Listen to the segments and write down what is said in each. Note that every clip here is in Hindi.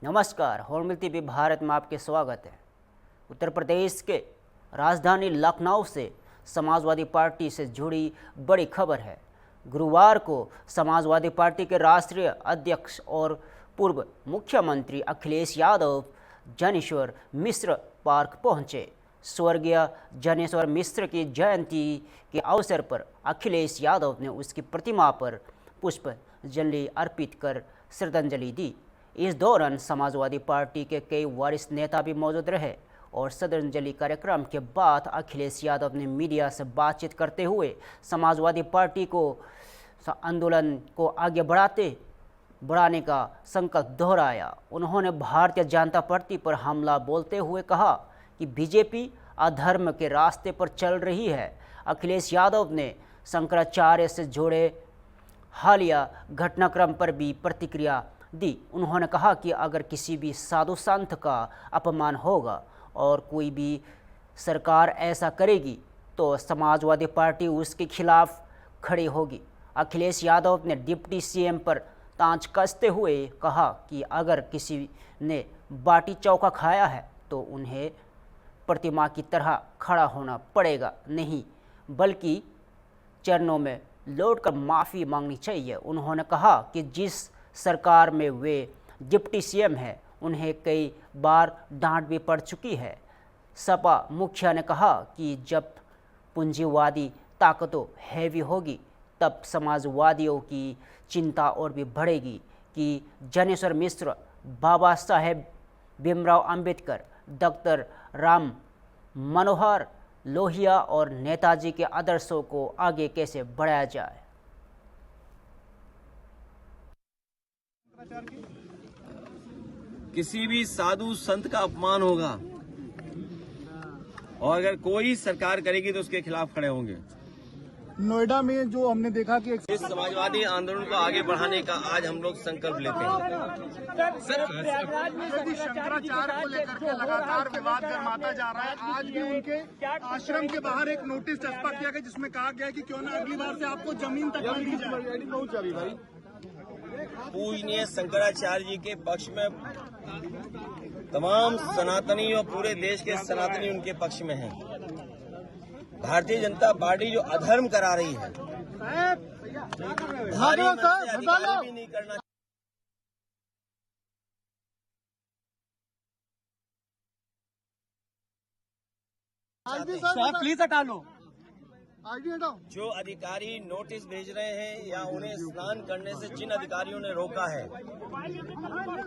नमस्कार, होर्मिल टीवी भारत में आपके स्वागत है। उत्तर प्रदेश के राजधानी लखनऊ से समाजवादी पार्टी से जुड़ी बड़ी खबर है। गुरुवार को समाजवादी पार्टी के राष्ट्रीय अध्यक्ष और पूर्व मुख्यमंत्री अखिलेश यादव जनेश्वर मिश्र पार्क पहुंचे। स्वर्गीय जनेश्वर मिश्र की जयंती के अवसर पर अखिलेश यादव ने उसकी प्रतिमा पर पुष्पांजलि अर्पित कर श्रद्धांजलि दी। इस दौरान समाजवादी पार्टी के कई वरिष्ठ नेता भी मौजूद रहे और श्रद्धांजलि कार्यक्रम के बाद अखिलेश यादव ने मीडिया से बातचीत करते हुए समाजवादी पार्टी को आंदोलन को आगे बढ़ाने का संकल्प दोहराया। उन्होंने भारतीय जनता पार्टी पर हमला बोलते हुए कहा कि बीजेपी अधर्म के रास्ते पर चल रही है। अखिलेश यादव ने शंकराचार्य से जुड़े हालिया घटनाक्रम पर भी प्रतिक्रिया दी। उन्होंने कहा कि अगर किसी भी साधु संत का अपमान होगा और कोई भी सरकार ऐसा करेगी तो समाजवादी पार्टी उसके खिलाफ खड़ी होगी। अखिलेश यादव ने डिप्टी सीएम पर तांच कसते हुए कहा कि अगर किसी ने बाटी चौका खाया है तो उन्हें प्रतिमा की तरह खड़ा होना पड़ेगा, नहीं बल्कि चरणों में लौटकर माफ़ी मांगनी चाहिए। उन्होंने कहा कि जिस सरकार में वे डिप्टी सीएम हैं उन्हें कई बार डांट भी पड़ चुकी है। सपा मुखिया ने कहा कि जब पूंजीवादी ताकतों हैवी होगी तब समाजवादियों की चिंता और भी बढ़ेगी कि जनेश्वर मिश्र, बाबा साहेब भीमराव अंबेडकर, डॉक्टर राम मनोहर लोहिया और नेताजी के आदर्शों को आगे कैसे बढ़ाया जाए। किसी भी साधु संत का अपमान होगा और अगर कोई सरकार करेगी तो उसके खिलाफ खड़े होंगे। नोएडा में जो हमने देखा कि इस समाजवादी आंदोलन को आगे बढ़ाने का आज हम लोग संकल्प लेते हैं। शंकराचार्य को लेकर के लगातार विवाद गर्माता जा रहा है। आज भी उनके आश्रम के बाहर एक नोटिस चस्पा किया गया जिसमें कहा गया कि क्यों ना अगली बार से आपको जमीन तक न दी जाए। पूजनीय शंकराचार्य जी के पक्ष में तमाम सनातनी और पूरे देश के सनातनी उनके पक्ष में हैं। भारतीय जनता पार्टी जो अधर्म करा रही है, भारी मन से अधिकार भी नहीं करना। प्लीज हटा लो। जो अधिकारी नोटिस भेज रहे हैं या उन्हें स्नान करने से जिन अधिकारियों ने रोका है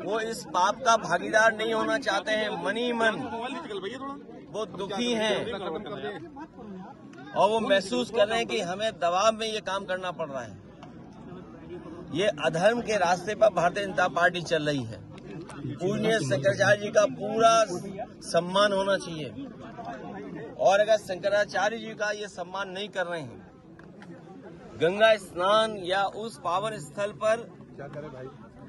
वो इस पाप का भागीदार नहीं होना चाहते हैं। मनी मन वो दुखी हैं और वो महसूस कर रहे हैं कि हमें दबाव में ये काम करना पड़ रहा है। ये अधर्म के रास्ते पर भारतीय जनता पार्टी चल रही है। पूजनीय शंकराचार्य जी का पूरा सम्मान होना चाहिए और अगर शंकराचार्य जी का ये सम्मान नहीं कर रहे हैं, गंगा स्नान या उस पावन स्थल पर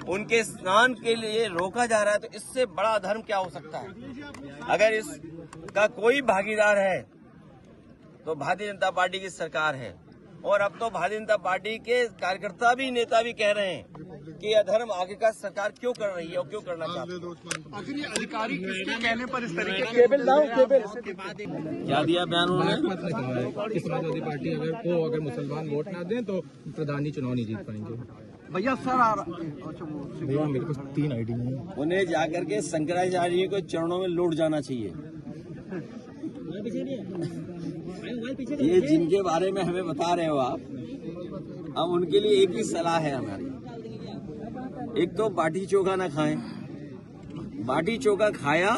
उनके स्नान के लिए रोका जा रहा है, तो इससे बड़ा अधर्म क्या हो सकता है। अगर इसका कोई भागीदार है तो भारतीय जनता पार्टी की सरकार है। और अब तो भारतीय जनता पार्टी के कार्यकर्ता भी, नेता भी कह रहे हैं कि अधर्म आगे का सरकार क्यों कर रही है और क्यों करना चाहती है। आखिर ये अधिकारी किसके कहने पर इस तरीके के क्या दिया बयान उन्होंने? कि समाजवादी पार्टी अगर मुसलमान वोट ना दें तो प्रधानी चुनाव नहीं जीत पाएंगे। भैया सर आ भैया मेरे पास 3 आईडी है। उन्हें जाकर के शंकराचार्य जी को चरणों में लौट जाना चाहिए। ये जिनके बारे में हमें बता रहे हो आप, हम उनके लिए एक ही सलाह है हमारी। एक तो बाटी चोखा ना खाएं। बाटी चोखा खाया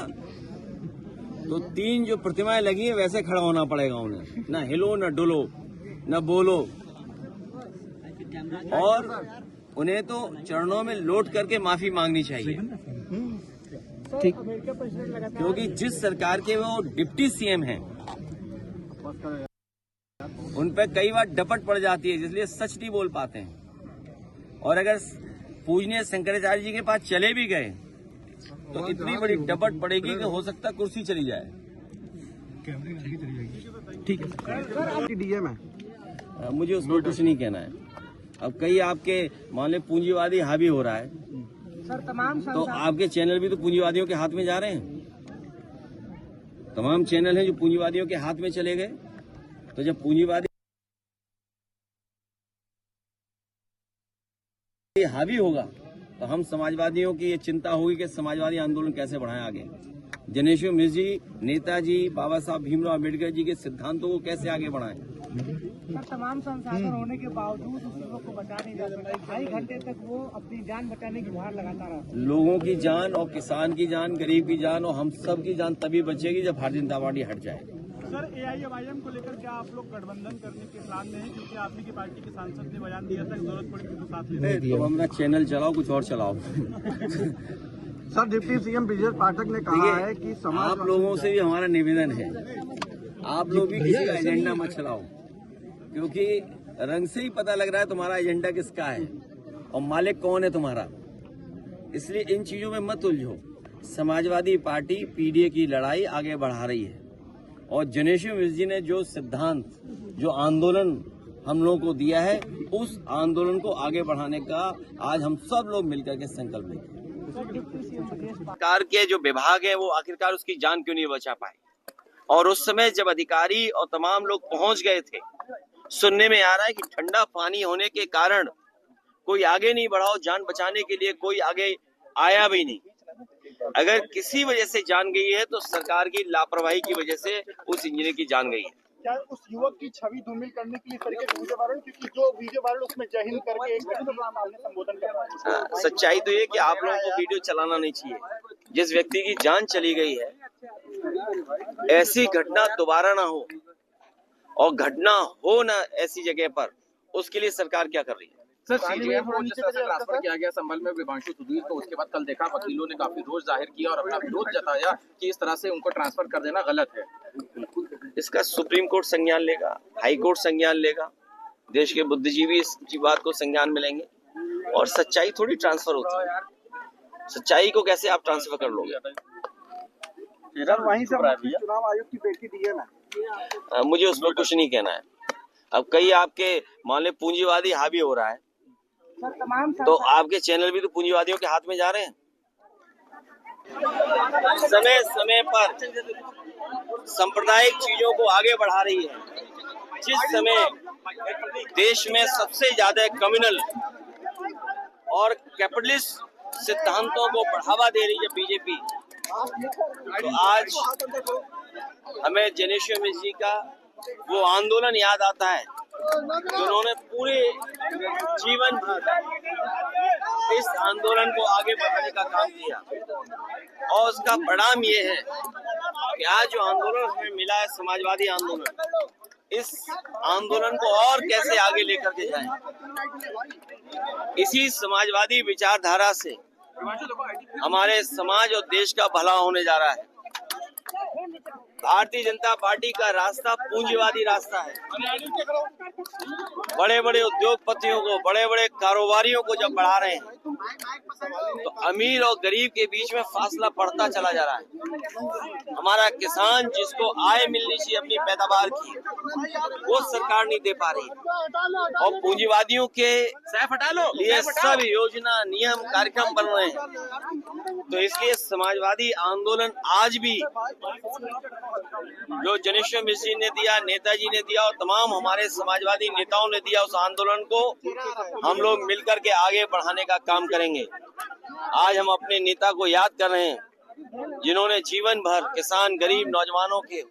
तो 3 जो प्रतिमाएं लगी हैं वैसे खड़ा होना पड़ेगा उन्हें। ना हिलो, ना डुलो, ना बोलो। और उन्हें तो चरणों में लौट करके माफी मांगनी चाहिए। ठीक। क्योंकि जिस सरकार के वो डिप्टी सीएम हैं उन पर कई बार डपट पड़ जाती है, इसलिए सच नहीं बोल पाते हैं। और अगर पूजनीय शंकराचार्य जी के पास चले भी गए तो इतनी बड़ी डपट पड़ेगी कि हो सकता कुर्सी चली जाए। ठीक है। डीएम है, मुझे उसको कुछ नहीं कहना है। अब कई आपके मान लो पूंजीवादी हावी हो रहा है तो आपके चैनल भी तो पूंजीवादियों के हाथ में जा रहे हैं। तमाम चैनल हैं जो पूंजीवादियों के हाथ में चले गए। तो जब पूंजीवादी हावी होगा तो हम समाजवादियों की ये चिंता होगी कि समाजवादी आंदोलन कैसे बढ़ाएं आगे। जनेश्वर मिश्र जी, नेताजी बाबा साहब भीमराव अम्बेडकर जी के सिद्धांतों को कैसे आगे बढ़ाएं। सर, तमाम संसाधन होने के बावजूद उस लोग को बचा नहीं जा सका। 2.5 घंटे तक वो अपनी जान बचाने की गुहार लगाता रहा। लोगों की जान और किसान की जान, गरीब की जान और हम सब की जान तभी बचेगी जब भारतीय जनता पार्टी हट जाए। सर, AIMIM को लेकर क्या आप लोग गठबंधन करने के प्लान में हैं? क्योंकि आप ही की पार्टी के सांसद ने बयान दिया था कि जरूरत पड़ेगी तो साथ लेंगे। तो हमारा चैनल चलाओ, कुछ और चलाओ। सर, डिप्टी सीएम ब्रिजेश पाठक ने कहा है कि आप लोगों से भी हमारा निवेदन है, आप लोग भी किसी का एजेंडा मत चलाओ, क्योंकि रंग से ही पता लग रहा है तुम्हारा एजेंडा किसका है और मालिक कौन है तुम्हारा। इसलिए इन चीजों में मत उलझो। समाजवादी पार्टी पीडीए की लड़ाई आगे बढ़ा रही है और जनेश्वर मिश्र जी ने जो सिद्धांत, जो आंदोलन हम लोगों को दिया है, उस आंदोलन को आगे बढ़ाने का आज हम सब लोग मिलकर के संकल्प लेंगे। सरकार के जो विभाग है वो आखिरकार उसकी जान क्यों नहीं बचा पाए। और उस समय जब अधिकारी और तमाम लोग पहुंच गए थे, सुनने में आ रहा है कि ठंडा पानी होने के कारण कोई आगे नहीं बढ़ा, जान बचाने के लिए कोई आगे आया भी नहीं। अगर किसी वजह से जान गई है तो सरकार की लापरवाही की वजह से उस इंजीनियर की जान गई है। क्या उस युवक की छवि धूमिल करने के लिए इस तरीके वीडियो वायरल, क्योंकि जो वीडियो वायरल उसमें जय हिंद करके एक संबोधन कर रहा है। सच्चाई तो ये कि आप लोगों को वीडियो चलाना नहीं चाहिए। जिस व्यक्ति की जान चली गई है, ऐसी घटना दोबारा ना हो और घटना हो ना ऐसी जगह पर, उसके लिए सरकार क्या कर रही है। सर, सीजीएम को जिस तरह से ट्रांसफर किया गया संभल में विभांशु सुधीर को, उसके बाद कल देखा वकीलों ने काफी रोष जाहिर किया और अपना विरोध जताया कि इस तरह से उनको ट्रांसफर कर देना गलत है। इसका सुप्रीम कोर्ट संज्ञान लेगा, हाई कोर्ट संज्ञान लेगा, देश के बुद्धिजीवी इस बात को संज्ञान में लेंगे। और सच्चाई थोड़ी ट्रांसफर होती है, सच्चाई को कैसे आप ट्रांसफर कर लोगे। सर, वहीं से चुनाव आयोग की पेटी दी है ना। मुझे उस पर कुछ नहीं कहना है। अब कई आपके मान ली पूंजीवादी हावी हो रहा है, तो आपके चैनल भी तो पूंजीवादियों के हाथ में जा रहे हैं। समय समय पर सांप्रदायिक चीजों को आगे बढ़ा रही है। जिस समय देश में सबसे ज्यादा कम्युनल और कैपिटलिस्ट सिद्धांतों को बढ़ावा दे रही है बीजेपी, तो आज हमें जनेश्वर मिश्र जी का वो आंदोलन याद आता है जिन्होंने पूरे जीवन इस आंदोलन को आगे बढ़ाने का काम किया। और उसका परिणाम ये है कि आज जो आंदोलन हमें मिला है, समाजवादी आंदोलन, इस आंदोलन को और कैसे आगे लेकर के जाएं। इसी समाजवादी विचारधारा से हमारे समाज और देश का भला होने जा रहा है। भारतीय जनता पार्टी का रास्ता पूंजीवादी रास्ता है। बड़े बड़े उद्योगपतियों को, बड़े बड़े कारोबारियों को जब बढ़ा रहे हैं तो अमीर और गरीब के बीच में फासला बढ़ता चला जा रहा है। हमारा किसान जिसको आय मिलनी चाहिए अपनी पैदावार की, वो सरकार नहीं दे पा रही और पूंजीवादियों के लिए सब योजना, नियम, कार्यक्रम बन रहे हैं। तो इसलिए समाजवादी आंदोलन आज भी जो जनेश्वर मिश्र ने दिया, नेताजी ने दिया और तमाम हमारे समाजवादी नेताओं ने दिया, उस आंदोलन को हम लोग मिलकर के आगे बढ़ाने का काम करेंगे। आज हम अपने नेता को याद कर रहे हैं जिन्होंने जीवन भर किसान, गरीब, नौजवानों के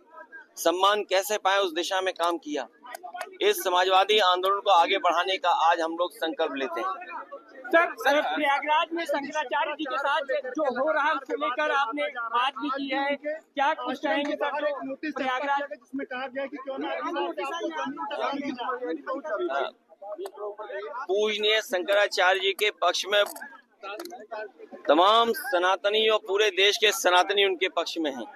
सम्मान कैसे पाए उस दिशा में काम किया। इस समाजवादी आंदोलन को आगे बढ़ाने का आज हम लोग संकल्प लेते हैं। सर, प्रयागराज में शंकराचार्य जी के साथ जो हो रहा है उसको लेकर आपने बात भी की है, क्या कुछ कहेंगे सर? नोटिस प्रयागराज जिसमें कहा गया कि क्यों ना पूजनीय शंकराचार्य जी के पक्ष में तमाम सनातनी और पूरे देश के सनातनी उनके पक्ष में हैं।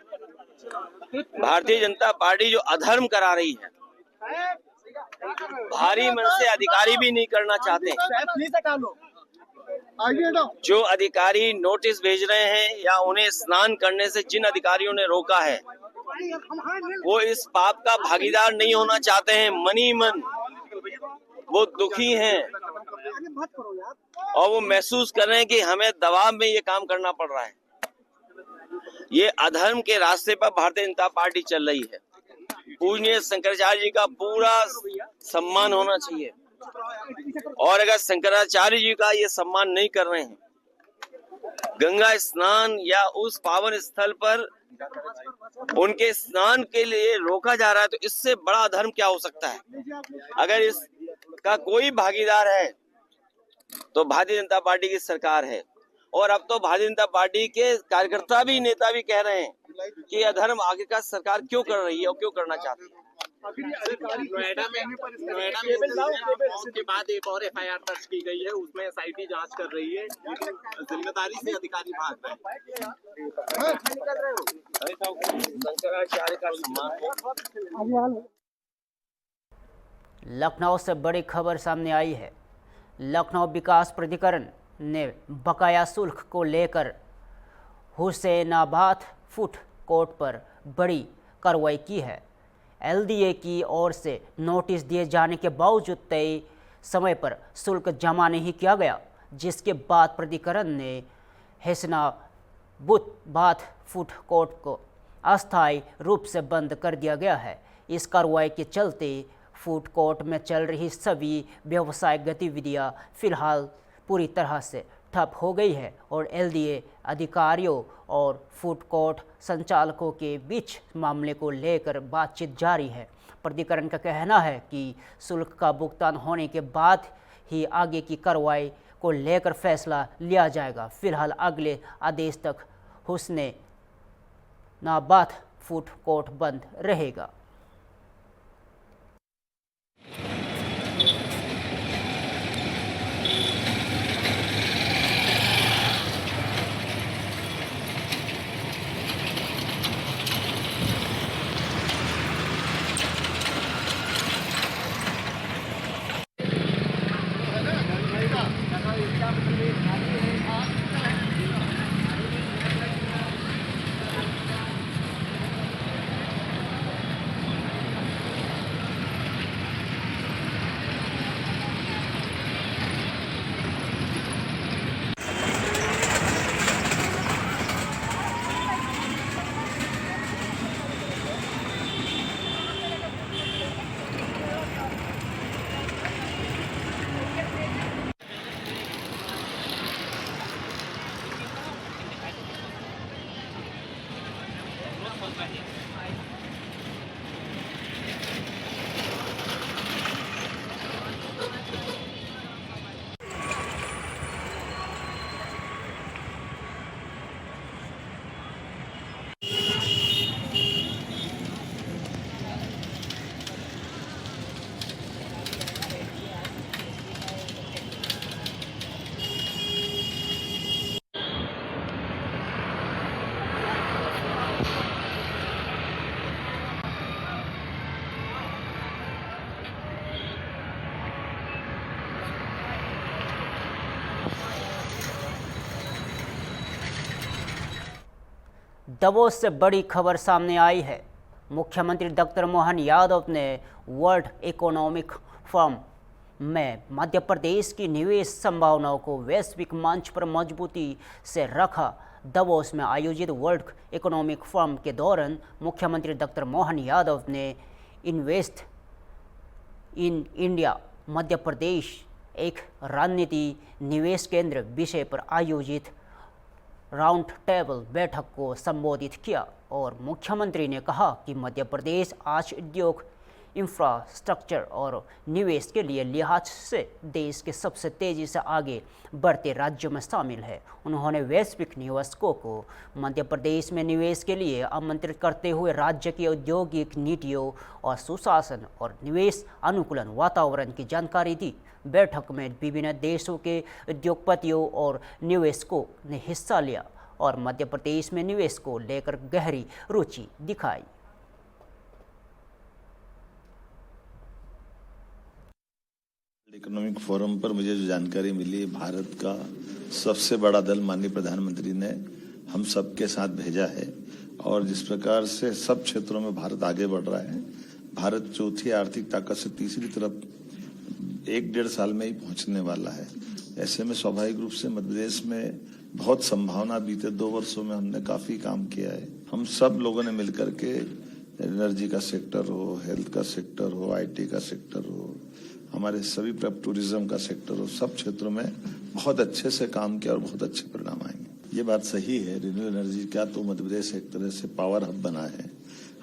भारतीय जनता पार्टी जो अधर्म करा रही है, भारी मन से अधिकारी भी नहीं करना चाहते। जो अधिकारी नोटिस भेज रहे हैं या उन्हें स्नान करने से जिन अधिकारियों ने रोका है, वो इस पाप का भागीदार नहीं होना चाहते हैं। मनी मन वो दुखी हैं। और वो महसूस कर रहे हैं कि हमें दबाव में ये काम करना पड़ रहा है। ये अधर्म के रास्ते पर भारतीय जनता पार्टी चल रही है। पूजनीय शंकराचार्य जी का पूरा सम्मान होना चाहिए, और अगर शंकराचार्य जी का ये सम्मान नहीं कर रहे हैं, गंगा स्नान या उस पावन स्थल पर उनके स्नान के लिए रोका जा रहा है, तो इससे बड़ा अधर्म क्या हो सकता है। अगर इसका कोई भागीदार है तो भारतीय जनता पार्टी की सरकार है। और अब तो भारतीय जनता पार्टी के कार्यकर्ता भी, नेता भी कह रहे हैं कि यह अधर्म आगे का सरकार क्यों कर रही है और क्यों करना चाहती है। नोएडा में के बाद एक और एफआईआर दर्ज की गई है, उसमें एसआईटी जांच कर रही है, जिम्मेदारी से अधिकारी भाग रहे हैं। शंकराचार्य का सम्मान। लखनऊ से बड़ी खबर सामने आई है। लखनऊ विकास प्राधिकरण ने बकाया शुल्क को लेकर हुसैनाबाद फूड कोर्ट पर बड़ी कार्रवाई की है। एलडीए की ओर से नोटिस दिए जाने के बावजूद तय समय पर शुल्क जमा नहीं किया गया, जिसके बाद प्राधिकरण ने हुसैनाबाद फूड कोर्ट को अस्थायी रूप से बंद कर दिया गया है। इस कार्रवाई के चलते फूड कोर्ट में चल रही सभी व्यावसायिक गतिविधियां फिलहाल पूरी तरह से ठप हो गई है और एलडीए अधिकारियों और फूड कोर्ट संचालकों के बीच मामले को लेकर बातचीत जारी है। प्राधिकरण का कहना है कि शुल्क का भुगतान होने के बाद ही आगे की कार्रवाई को लेकर फैसला लिया जाएगा। फिलहाल अगले आदेश तक हुसैनाबाद फूड कोर्ट बंद रहेगा। दवोस से बड़ी खबर सामने आई है। मुख्यमंत्री डॉक्टर मोहन यादव ने वर्ल्ड इकोनॉमिक फोरम में मध्य प्रदेश की निवेश संभावनाओं को वैश्विक मंच पर मजबूती से रखा। दवोस में आयोजित वर्ल्ड इकोनॉमिक फोरम के दौरान मुख्यमंत्री डॉक्टर मोहन यादव ने invest in India Madhya Pradesh एक रणनीति निवेश केंद्र विषय पर आयोजित राउंड टेबल बैठक को संबोधित किया और मुख्यमंत्री ने कहा कि मध्य प्रदेश आज उद्योग, इंफ्रास्ट्रक्चर और निवेश के लिए लिहाज से देश के सबसे तेजी से आगे बढ़ते राज्यों में शामिल है। उन्होंने वैश्विक निवेशकों को मध्य प्रदेश में निवेश के लिए आमंत्रित करते हुए राज्य की औद्योगिक नीतियों और सुशासन और निवेश अनुकूलन वातावरण की जानकारी दी। बैठक में विभिन्न देशों के उद्योगपतियों और निवेशकों ने हिस्सा लिया और मध्य प्रदेश में निवेश को लेकर गहरी रुचि दिखाई। इकोनॉमिक फोरम पर मुझे जो जानकारी मिली, भारत का सबसे बड़ा दल माननीय प्रधानमंत्री ने हम सबके साथ भेजा है और जिस प्रकार से सब क्षेत्रों में भारत आगे बढ़ रहा है, भारत चौथी आर्थिक ताकत से तीसरी तरफ 1-1.5 साल में ही पहुंचने वाला है। ऐसे में स्वाभाविक रूप से मध्य प्रदेश में बहुत संभावना, बीते 2 वर्षों में हमने काफी काम किया है। हम सब लोगों ने मिलकर के एनर्जी का सेक्टर हो, हेल्थ का सेक्टर हो, आईटी का सेक्टर हो, हमारे सभी टूरिज्म का सेक्टर हो, सब क्षेत्रों में बहुत अच्छे से काम किया और बहुत अच्छे परिणाम आएंगे। ये बात सही है, रिन्यूएबल एनर्जी का तो मध्य प्रदेश एक तरह से पावर हब बना है।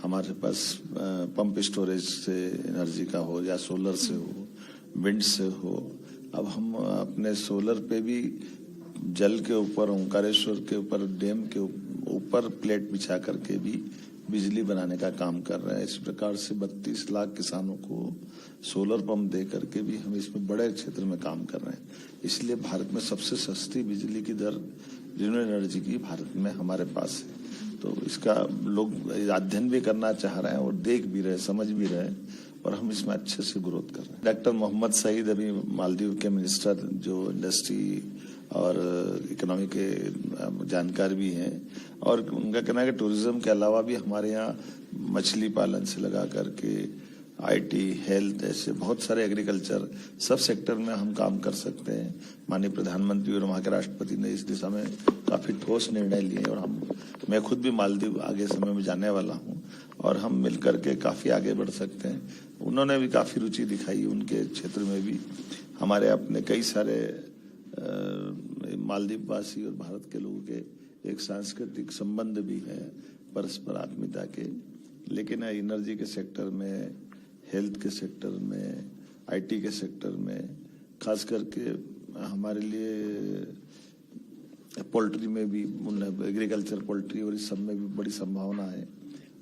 हमारे पास पंप स्टोरेज से एनर्जी का हो या सोलर से हो, विंड से हो। अब हम अपने सोलर पे भी जल के ऊपर, ओंकारेश्वर के ऊपर, डैम के ऊपर प्लेट बिछा करके भी बिजली बनाने का काम कर रहे हैं। इस प्रकार से 32 लाख किसानों को सोलर पंप दे करके भी हम इसमें बड़े क्षेत्र में काम कर रहे हैं। इसलिए भारत में सबसे सस्ती बिजली की दर रिन्यूएबल एनर्जी की भारत में हमारे पास है। तो इसका लोग अध्ययन भी करना चाह रहे हैं और देख भी रहे, समझ भी रहे, और हम इसमें अच्छे से ग्रोथ कर रहे हैं। डॉक्टर मोहम्मद सईद अभी मालदीव के मिनिस्टर, जो इंडस्ट्री और इकोनॉमी के जानकार भी हैं, और उनका कहना है कि टूरिज्म के अलावा भी हमारे यहाँ मछली पालन से लगा करके आईटी, हेल्थ, ऐसे बहुत सारे एग्रीकल्चर, सब सेक्टर में हम काम कर सकते हैं। माननीय प्रधानमंत्री और वहाँ के राष्ट्रपति ने इस दिशा में काफी ठोस निर्णय लिए, और मैं खुद भी मालदीव आगे समय में जाने वाला हूँ, और हम मिलकर के काफी आगे बढ़ सकते हैं। उन्होंने भी काफी रुचि दिखाई, उनके क्षेत्र में भी हमारे अपने कई सारे मालदीव वासी और भारत के लोगों के एक सांस्कृतिक संबंध भी है, परस्पर आत्मीयता के। लेकिन एनर्जी के सेक्टर में, हेल्थ के सेक्टर में, आईटी के सेक्टर में, खास करके हमारे लिए पोल्ट्री में भी, एग्रीकल्चर, पोल्ट्री और इस सब में भी बड़ी संभावना है,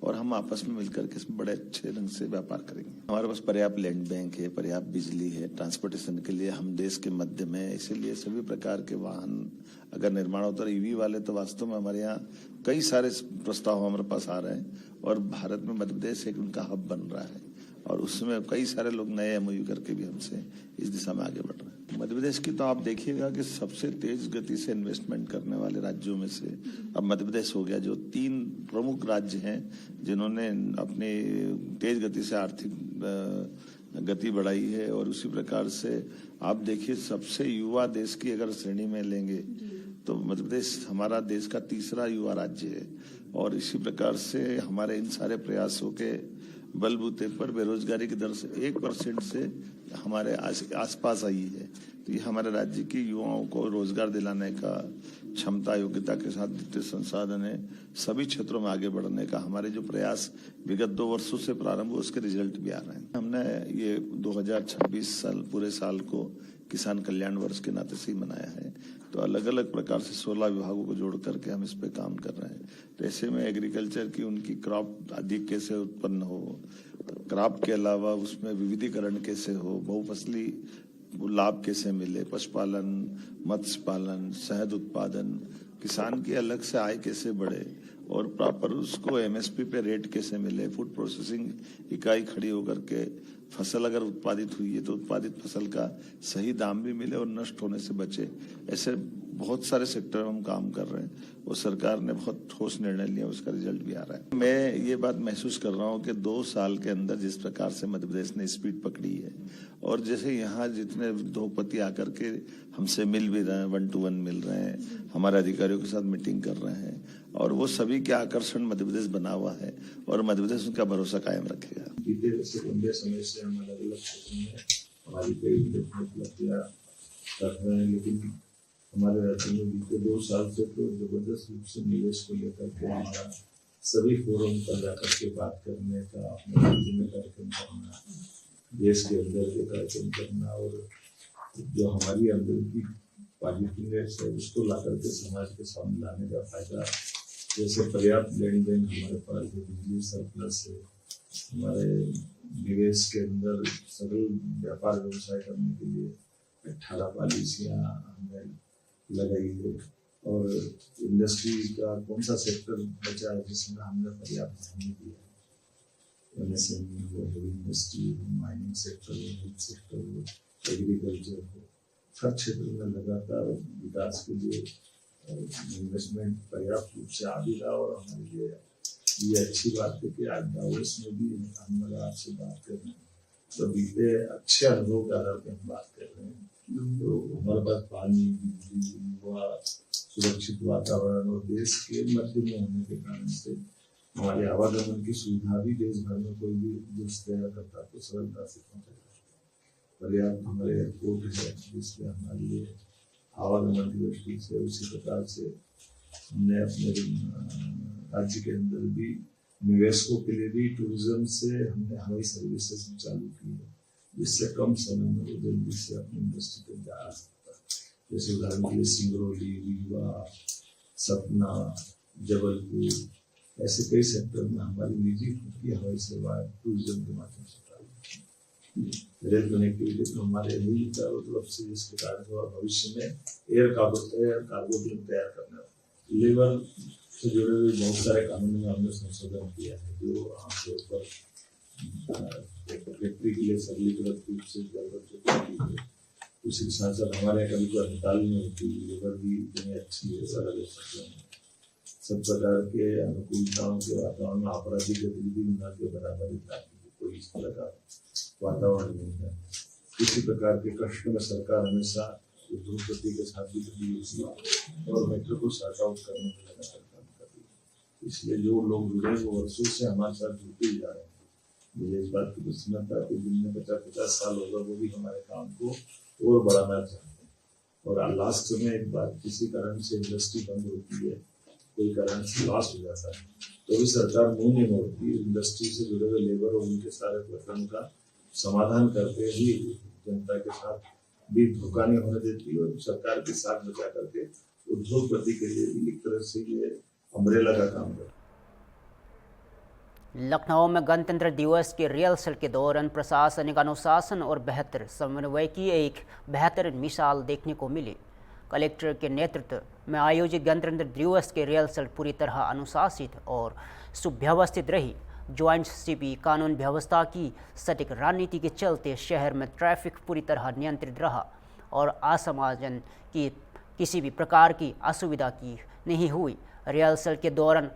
और हम आपस में मिलकर के इसमें बड़े अच्छे ढंग से व्यापार करेंगे। हमारे पास पर्याप्त लैंड बैंक है, पर्याप्त बिजली है, ट्रांसपोर्टेशन के लिए हम देश के मध्य में, इसीलिए सभी प्रकार के वाहन अगर निर्माण होता है, ईवी वाले, तो वास्तव में हमारे यहाँ कई सारे प्रस्ताव हमारे पास आ रहे हैं, और भारत में मध्य प्रदेश एक उनका हब बन रहा है, और उसमें कई सारे लोग नए एमओयू करके भी हमसे इस दिशा में आगे बढ़ रहे हैं। मध्य प्रदेश की तो आप देखिएगा कि सबसे तेज गति से इन्वेस्टमेंट करने वाले राज्यों में से अब मध्य प्रदेश हो गया, जो 3 प्रमुख राज्य हैं जिन्होंने अपनी तेज गति से आर्थिक गति बढ़ाई है। और उसी प्रकार से आप देखिए, सबसे युवा देश की अगर श्रेणी में लेंगे तो मध्य प्रदेश हमारा देश का 3रा युवा राज्य है, और इसी प्रकार से हमारे इन सारे प्रयासों के बलबूते पर बेरोजगारी की दर से 1% से हमारे आसपास आई है। तो ये हमारे राज्य की युवाओं को रोजगार दिलाने का, क्षमता, योग्यता के साथ वित्तीय संसाधन है, सभी क्षेत्रों में आगे बढ़ने का हमारे जो प्रयास विगत 2 वर्षों से प्रारंभ हुए, उसके रिजल्ट भी आ रहे हैं। हमने ये 2026 साल पूरे साल को किसान कल्याण वर्ष के नाते से ही मनाया है। तो अलग अलग प्रकार से 16 विभागों को जोड़ करके हम इस पे काम कर रहे हैं। तो ऐसे में एग्रीकल्चर की उनकी क्रॉप अधिक कैसे उत्पन्न हो, क्रॉप के अलावा उसमें विविधीकरण कैसे हो, बहुफसली लाभ कैसे मिले, पशुपालन, मत्स्य पालन, शहद उत्पादन, किसान की अलग से आय कैसे बढ़े, और प्रॉपर उसको एमएसपी पे रेट कैसे मिले, फूड प्रोसेसिंग इकाई खड़ी होकर के फसल अगर उत्पादित हुई है तो उत्पादित फसल का सही दाम भी मिले और नष्ट होने से बचे। ऐसे बहुत सारे सेक्टर में हम काम कर रहे हैं, और सरकार ने बहुत ठोस निर्णय लिया, उसका रिजल्ट भी आ रहा है। मैं ये बात महसूस कर रहा हूँ कि 2 साल के अंदर जिस प्रकार से मध्य प्रदेश ने स्पीड पकड़ी है, और जैसे यहाँ जितने उद्योगपति आकर के हमसे मिल भी रहे हैं, 1 to 1 मिल रहे हैं, हमारे अधिकारियों के साथ मीटिंग कर रहे हैं, और वो सभी के आकर्षण मध्य प्रदेश बना हुआ है, और मध्य प्रदेश उनका भरोसा कायम रखेगा। बीते लंबे समय से हम अलग अलग क्षेत्रों में हमारी कई उपलब्धियां कर रहे हैं, लेकिन हमारे राज्य में बीते 2 साल से तो जबरदस्त रूप से निवेश को लेकर के हमारा सभी फोरम पर जाकर के बात करने का, अपने राज्य में कार्यक्रम करना, देश के अंदर के कार्यक्रम करना, और जो हमारी अंदर की पॉजिटिवनेस है उसको ला करके समाज के सामने लाने का फायदा, जैसे पर्याप्त लैंड बैंक हमारे पास है, बिजली सरप्लस है, हमारे निवेश के अंदर सरल व्यापार व्यवसाय करने के लिए 18 पॉलिसियां हमने लगाई है, और इंडस्ट्री का कौन सा सेक्टर बचा है जिसमें हमने पर्याप्त ध्यान दिया है। एमएसएमई हो, इंडस्ट्री हो, माइनिंग सेक्टर हो, हेल्थ सेक्टर हो, एग्रीकल्चर हो, हर क्षेत्र में लगातार विकास के लिए इन्वेस्टमेंट पर्याप्त रूप से आ भी रहा। और हमारे लिए ये अच्छी बात है कि आज दावोस में भी हम आपसे बात कर रहे हैं, तो बीते अच्छे अनुभव के आधार पर हम बात कर रहे हैं। तो हमारे पास पानी, बिजली, हवा, सुरक्षित वातावरण और देश के मध्य में होने के कारण से हमारे आवागमन की सुविधा भी देश भर में कोई भी देश तैयार करता तो सरलता से पहुंचेगा। पर्याप्त हमारे एयरपोर्ट है जिससे हमारे लिए आवागमन की दृष्टि से उसी प्रकार से हमने अपने राज्य के अंदर भी निवेशकों के लिए भी टूरिज्म से हमने हवाई सर्विसेज चालू की है, जिससे कम समय में वो जल्दी से अपनी इंडस्ट्री पे जा सकता है। जैसे उदाहरण के लिए सिंगरौली, रीवा, सतना, जबलपुर ऐसे कई सेक्टर में हमारी निजी खुद की हवाई सेवाएं टूरिज्म के माध्यम से चालू। रेल कनेक्टिविटी तो हमारे यही चारों तरफ से जिसके कारण भविष्य में एयर कार्गो प्लेन तैयार करना, लेबर से जुड़े हुए बहुत सारे कानूनों में हमने संशोधन किया है जो आमतौर पर फैक्ट्री के लिए सरलीकृत रूप से उसी के साथ साथ हमारे यहाँ कभी कोई हड़ताल नहीं होती, लेबर भी इतनी अच्छी है, सरल सब प्रकार के अनुकूलताओं के वातावरण में आपराधिक गतिविधि न के बराबर कोई इस तरह का वातावरण नहीं है। किसी प्रकार के कष्ट में सरकार हमेशा उद्योगपति के साथ भी कभी और मेट्रो को सॉर्ट आउट करने में लगातार काम कर रही है। इसलिए जो लोग जुड़े वो वर्षों से हमारे साथ जुड़ते जा रहे हैं। मुझे इस बात की प्रसन्नता कि जिनमें 50 साल होगा वो भी हमारे काम को और बढ़ाना चाहते हैं। और लास्ट में एक बार किसी कारण से इंडस्ट्री बंद होती है, कोई कारण से लॉस हो जाता है, तो भी सरकार मुंह नहीं मोड़ती। इंडस्ट्री से जुड़े हुए लेबर और उनके सारे प्रकरण का समाधान करते ही जनता के साथ भी धोखा नहीं होने देती और सरकार के साथ बचा करके उद्योगपति के लिए भी एक तरह से ये अम्ब्रेला का काम करती है। लखनऊ में गणतंत्र दिवस के रिहर्सल के दौरान प्रशासनिक अनुशासन और बेहतर समन्वय की एक बेहतर मिसाल देखने को मिली। कलेक्टर के नेतृत्व में आयोजित गणतंत्र दिवस के रिहर्सल पूरी तरह अनुशासित और सुव्यवस्थित रही। ज्वाइंट सीपी कानून व्यवस्था की सटीक रणनीति के चलते शहर में ट्रैफिक पूरी तरह नियंत्रित रहा और असामाजन की किसी भी प्रकार की असुविधा की नहीं हुई। रिहर्सल के दौरान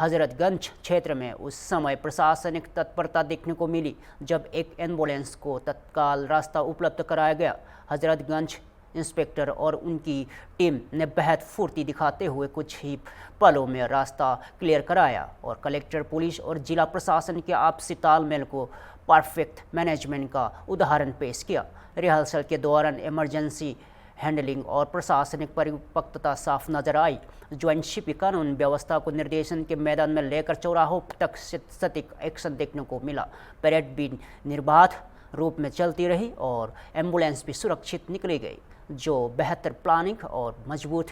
हजरतगंज क्षेत्र में उस समय प्रशासनिक तत्परता देखने को मिली जब एक एम्बुलेंस को तत्काल रास्ता उपलब्ध कराया गया। हजरतगंज इंस्पेक्टर और उनकी टीम ने बेहद फुर्ती दिखाते हुए कुछ ही पलों में रास्ता क्लियर कराया और कलेक्टर, पुलिस और जिला प्रशासन के आपसी तालमेल को परफेक्ट मैनेजमेंट का उदाहरण पेश किया। रिहर्सल के दौरान इमरजेंसी हैंडलिंग और प्रशासनिक परिपक्वता साफ नजर आई। ज्वाइंट सीपी कानून व्यवस्था को निर्देशन के मैदान में लेकर चौराहों तक सटीक एक्शन देखने को मिला। परेड भी निर्बाध रूप में चलती रही और एम्बुलेंस भी सुरक्षित निकली गई, जो बेहतर प्लानिंग और मजबूत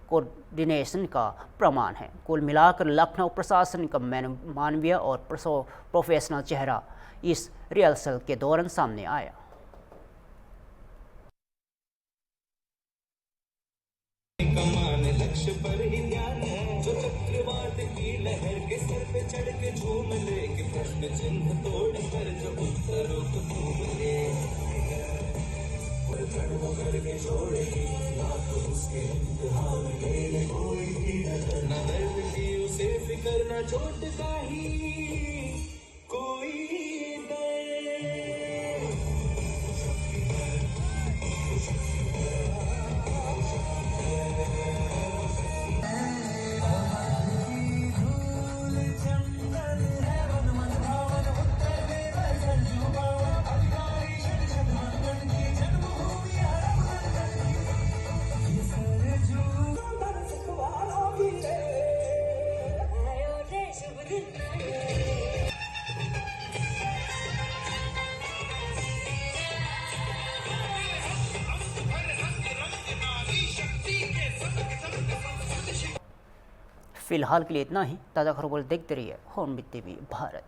कोऑर्डिनेशन का प्रमाण है। कुल मिलाकर लखनऊ प्रशासन का मानवीय और प्रोफेशनल चेहरा इस रिहर्सल के दौरान सामने आया। लक्ष्य पर ही ध्यान है, जो चक्रवात की लहर के सर पे चढ़ के झूम ले, कि प्रश्न चिन्ह तोड़ कर जो उत्तरों को ढूंढ ले, वो करके छोड़ेगी ना तो उसके इम्तिहान ले कोई भी न दर्द की उसे फिक्र न चोट का ही कोई फिलहाल के लिए इतना ही। ताज़ा खबरों देखते रहिए होम टीवी भारत।